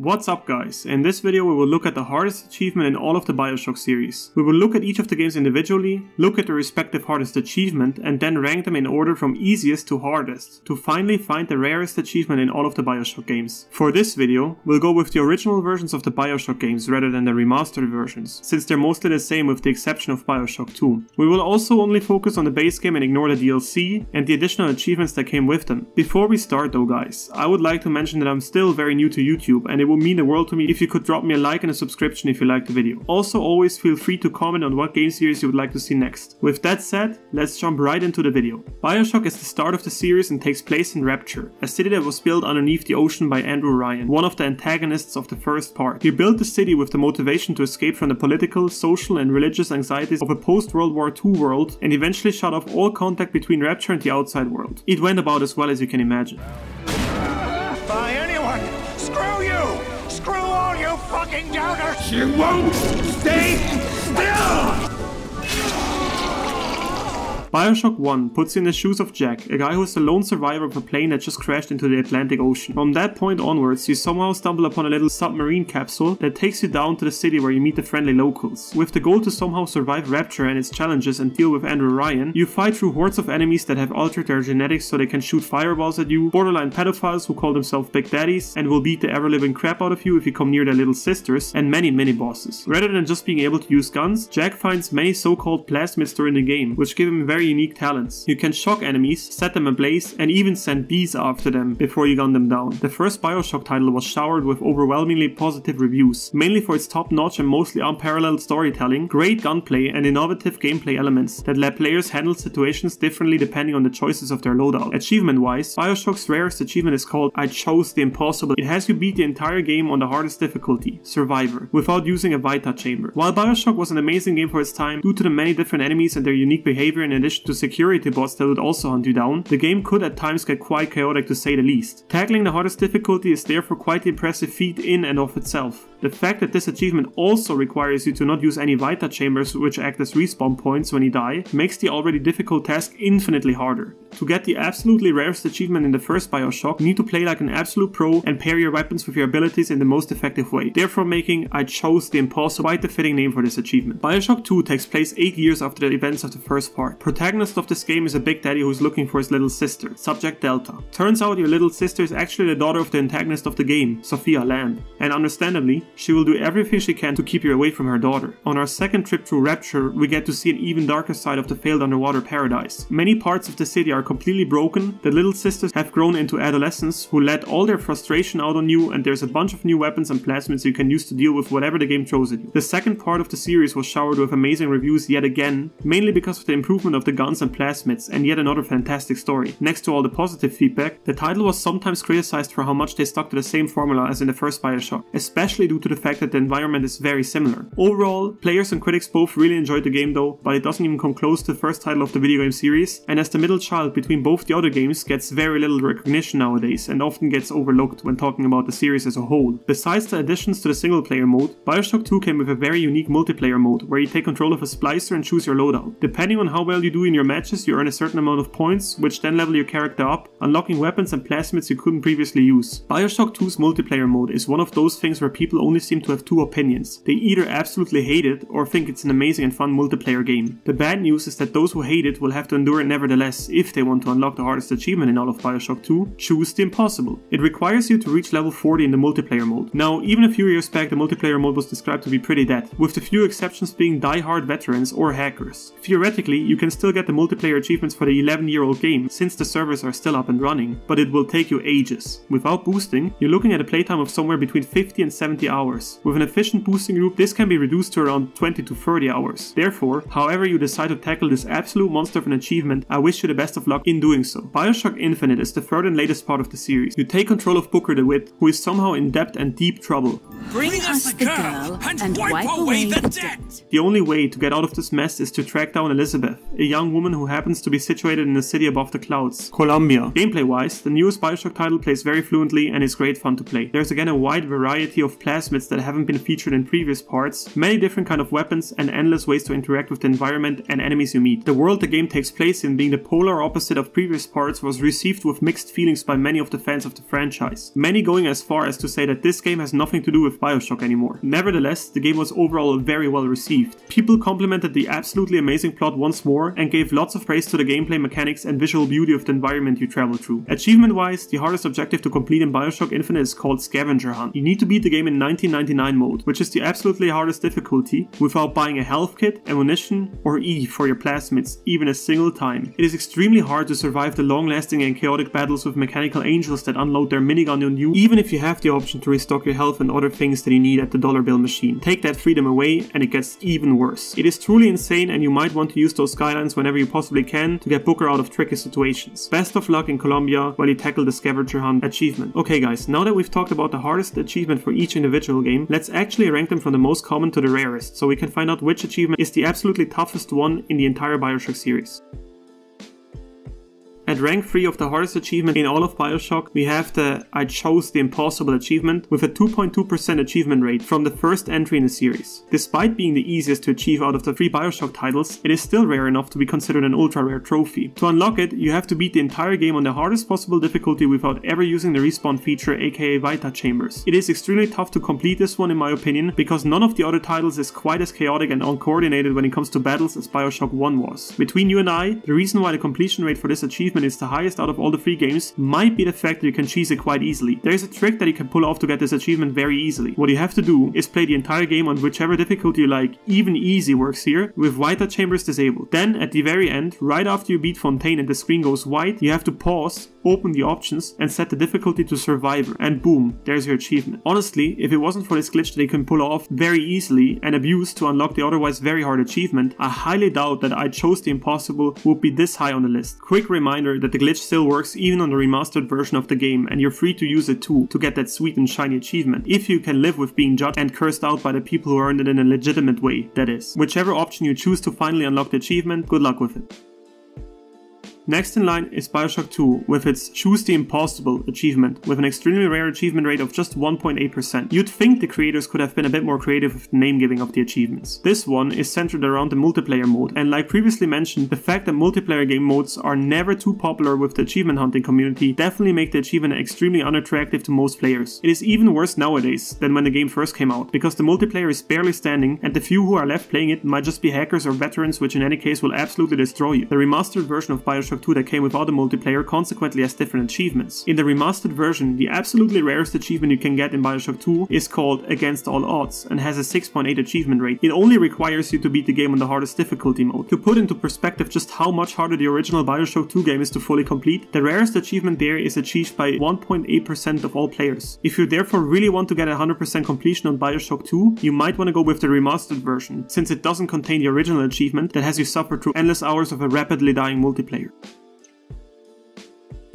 What's up guys, in this video we will look at the hardest achievement in all of the Bioshock series. We will look at each of the games individually, look at the respective hardest achievement and then rank them in order from easiest to hardest, to finally find the rarest achievement in all of the Bioshock games. For this video, we'll go with the original versions of the Bioshock games rather than the remastered versions, since they're mostly the same with the exception of Bioshock 2. We will also only focus on the base game and ignore the DLC and the additional achievements that came with them. Before we start though guys, I would like to mention that I'm still very new to YouTube and it would mean the world to me if you could drop me a like and a subscription if you liked the video. Also always feel free to comment on what game series you would like to see next. With that said, let's jump right into the video. Bioshock is the start of the series and takes place in Rapture, a city that was built underneath the ocean by Andrew Ryan, one of the antagonists of the first part. He built the city with the motivation to escape from the political, social and religious anxieties of a post-World War II world and eventually shut off all contact between Rapture and the outside world. It went about as well as you can imagine. By anyone! Screw you! Screw all you fucking doubters! You won't stay still! Bioshock 1 puts you in the shoes of Jack, a guy who is the lone survivor of a plane that just crashed into the Atlantic Ocean. From that point onwards, you somehow stumble upon a little submarine capsule that takes you down to the city where you meet the friendly locals. With the goal to somehow survive Rapture and its challenges and deal with Andrew Ryan, you fight through hordes of enemies that have altered their genetics so they can shoot fireballs at you, borderline pedophiles who call themselves Big Daddies and will beat the ever-living crap out of you if you come near their little sisters, and many bosses. Rather than just being able to use guns, Jack finds many so-called plasmids during the game, which give him very unique talents. You can shock enemies, set them ablaze, and even send bees after them before you gun them down. The first Bioshock title was showered with overwhelmingly positive reviews, mainly for its top-notch and mostly unparalleled storytelling, great gunplay, and innovative gameplay elements that let players handle situations differently depending on the choices of their loadout. Achievement-wise, Bioshock's rarest achievement is called I Chose the Impossible. It has you beat the entire game on the hardest difficulty, Survivor, without using a Vita chamber. While Bioshock was an amazing game for its time, due to the many different enemies and their unique behavior in addition to security bots that would also hunt you down, the game could at times get quite chaotic to say the least. Tackling the hardest difficulty is therefore quite the impressive feat in and of itself. The fact that this achievement also requires you to not use any Vita chambers which act as respawn points when you die makes the already difficult task infinitely harder. To get the absolutely rarest achievement in the first Bioshock, you need to play like an absolute pro and pair your weapons with your abilities in the most effective way, therefore making I Chose the Impossible quite the fitting name for this achievement. Bioshock 2 takes place 8 years after the events of the first part. Protagonist of this game is a Big Daddy who's looking for his little sister, Subject Delta. Turns out your little sister is actually the daughter of the antagonist of the game, Sophia Land, and understandably, she will do everything she can to keep you away from her daughter. On our second trip through Rapture, we get to see an even darker side of the failed underwater paradise. Many parts of the city are completely broken, the little sisters have grown into adolescents who let all their frustration out on you, and there's a bunch of new weapons and plasmids you can use to deal with whatever the game throws at you. The second part of the series was showered with amazing reviews yet again, mainly because of the improvement of the guns and plasmids, and yet another fantastic story. Next to all the positive feedback, the title was sometimes criticized for how much they stuck to the same formula as in the first Bioshock, especially due to the fact that the environment is very similar. Overall, players and critics both really enjoyed the game though, but it doesn't even come close to the first title of the video game series, and as the middle child between both the other games gets very little recognition nowadays and often gets overlooked when talking about the series as a whole. Besides the additions to the single player mode, Bioshock 2 came with a very unique multiplayer mode where you take control of a splicer and choose your loadout. Depending on how well you do in your matches, you earn a certain amount of points, which then level your character up, unlocking weapons and plasmids you couldn't previously use. Bioshock 2's multiplayer mode is one of those things where people only seem to have two opinions. They either absolutely hate it or think it's an amazing and fun multiplayer game. The bad news is that those who hate it will have to endure it nevertheless if they want to unlock the hardest achievement in all of Bioshock 2, Choose the Impossible. It requires you to reach level 40 in the multiplayer mode. Now, even a few years back the multiplayer mode was described to be pretty dead, with the few exceptions being die-hard veterans or hackers. Theoretically, you can still get the multiplayer achievements for the 11-year-old game since the servers are still up and running, but it will take you ages. Without boosting, you're looking at a playtime of somewhere between 50 and 70 hours. With an efficient boosting group, this can be reduced to around 20 to 30 hours. Therefore, however you decide to tackle this absolute monster of an achievement, I wish you the best of luck in doing so. Bioshock Infinite is the third and latest part of the series. You take control of Booker DeWitt, who is somehow in debt and deep trouble. Bring us the girl and wipe away the debt. The only way to get out of this mess is to track down Elizabeth, a young woman who happens to be situated in a city above the clouds, Colombia. Gameplay-wise, the newest Bioshock title plays very fluently and is great fun to play. There's again a wide variety of plasmids that haven't been featured in previous parts, many different kind of weapons, and endless ways to interact with the environment and enemies you meet. The world the game takes place in, being the polar opposite of previous parts, was received with mixed feelings by many of the fans of the franchise. Many going as far as to say that this game has nothing to do with Bioshock anymore. Nevertheless, the game was overall very well received. People complimented the absolutely amazing plot once more and gave lots of praise to the gameplay mechanics and visual beauty of the environment you travel through. Achievement-wise, the hardest objective to complete in Bioshock Infinite is called Scavenger Hunt. You need to beat the game in 1999 mode, which is the absolutely hardest difficulty, without buying a health kit, ammunition, or E for your plasmids, even a single time. It is extremely hard to survive the long-lasting and chaotic battles with mechanical angels that unload their minigun on you, even if you have the option to restock your health and other things that you need at the dollar bill machine. Take that freedom away and it gets even worse. It is truly insane, and you might want to use those skylines whenever you possibly can to get Booker out of tricky situations. Best of luck in Colombia while you tackle the Scavenger Hunt achievement. Okay guys, now that we've talked about the hardest achievement for each individual game, let's actually rank them from the most common to the rarest, so we can find out which achievement is the absolutely toughest one in the entire Bioshock series. At rank 3 of the hardest achievement in all of Bioshock, we have the I chose the impossible achievement with a 2.2% achievement rate from the first entry in the series. Despite being the easiest to achieve out of the 3 Bioshock titles, it is still rare enough to be considered an ultra rare trophy. To unlock it, you have to beat the entire game on the hardest possible difficulty without ever using the respawn feature, aka Vita Chambers. It is extremely tough to complete this one in my opinion, because none of the other titles is quite as chaotic and uncoordinated when it comes to battles as Bioshock 1 was. Between you and I, the reason why the completion rate for this achievement is the highest out of all the 3 games might be the fact that you can cheese it quite easily. There is a trick that you can pull off to get this achievement very easily. What you have to do is play the entire game on whichever difficulty you like, even easy works here, with Vita Chambers disabled. Then at the very end, right after you beat Fontaine and the screen goes white, you have to pause, open the options and set the difficulty to Survivor, and boom, there's your achievement. Honestly, if it wasn't for this glitch that you can pull off very easily and abuse to unlock the otherwise very hard achievement, I highly doubt that I chose the impossible would be this high on the list. Quick reminder that the glitch still works even on the remastered version of the game, and you're free to use it too to get that sweet and shiny achievement, if you can live with being judged and cursed out by the people who earned it in a legitimate way, that is. Whichever option you choose to finally unlock the achievement, good luck with it. Next in line is Bioshock 2 with its Choose the Impossible achievement with an extremely rare achievement rate of just 1.8%. You'd think the creators could have been a bit more creative with the name giving of the achievements. This one is centered around the multiplayer mode, and like previously mentioned, the fact that multiplayer game modes are never too popular with the achievement hunting community definitely make the achievement extremely unattractive to most players. It is even worse nowadays than when the game first came out, because the multiplayer is barely standing and the few who are left playing it might just be hackers or veterans, which in any case will absolutely destroy you. The remastered version of Bioshock 2 that came without the multiplayer consequently has different achievements. In the remastered version, the absolutely rarest achievement you can get in Bioshock 2 is called Against All Odds and has a 6.8 achievement rate. It only requires you to beat the game on the hardest difficulty mode. To put into perspective just how much harder the original Bioshock 2 game is to fully complete, the rarest achievement there is achieved by 1.8% of all players. If you therefore really want to get 100% completion on Bioshock 2, you might want to go with the remastered version, since it doesn't contain the original achievement that has you suffer through endless hours of a rapidly dying multiplayer.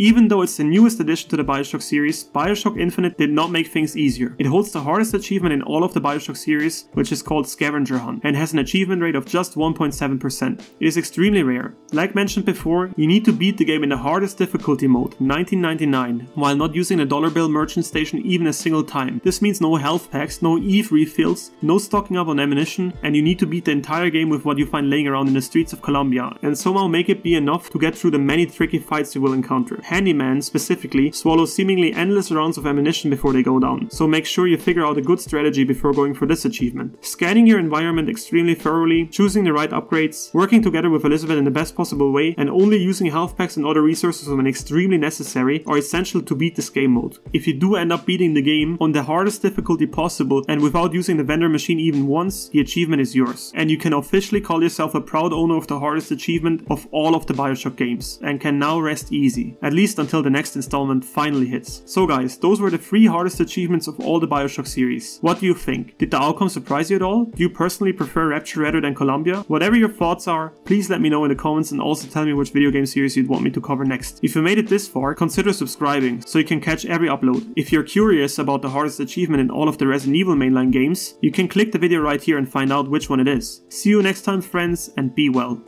Even though it's the newest addition to the Bioshock series, Bioshock Infinite did not make things easier. It holds the hardest achievement in all of the Bioshock series, which is called Scavenger Hunt, and has an achievement rate of just 1.7%. It is extremely rare. Like mentioned before, you need to beat the game in the hardest difficulty mode, 1999, while not using the dollar bill merchant station even a single time. This means no health packs, no EVE refills, no stocking up on ammunition, and you need to beat the entire game with what you find laying around in the streets of Colombia, and somehow make it be enough to get through the many tricky fights you will encounter. Handyman, specifically, swallows seemingly endless rounds of ammunition before they go down, so make sure you figure out a good strategy before going for this achievement. Scanning your environment extremely thoroughly, choosing the right upgrades, working together with Elizabeth in the best possible way, and only using health packs and other resources when extremely necessary are essential to beat this game mode. If you do end up beating the game on the hardest difficulty possible and without using the vendor machine even once, the achievement is yours, and you can officially call yourself a proud owner of the hardest achievement of all of the Bioshock games, and can now rest easy. At least until the next installment finally hits. So guys, those were the 3 hardest achievements of all the Bioshock series. What do you think? Did the outcome surprise you at all? Do you personally prefer Rapture rather than Columbia? Whatever your thoughts are, please let me know in the comments and also tell me which video game series you'd want me to cover next. If you made it this far, consider subscribing so you can catch every upload. If you're curious about the hardest achievement in all of the Resident Evil mainline games, you can click the video right here and find out which one it is. See you next time friends, and be well.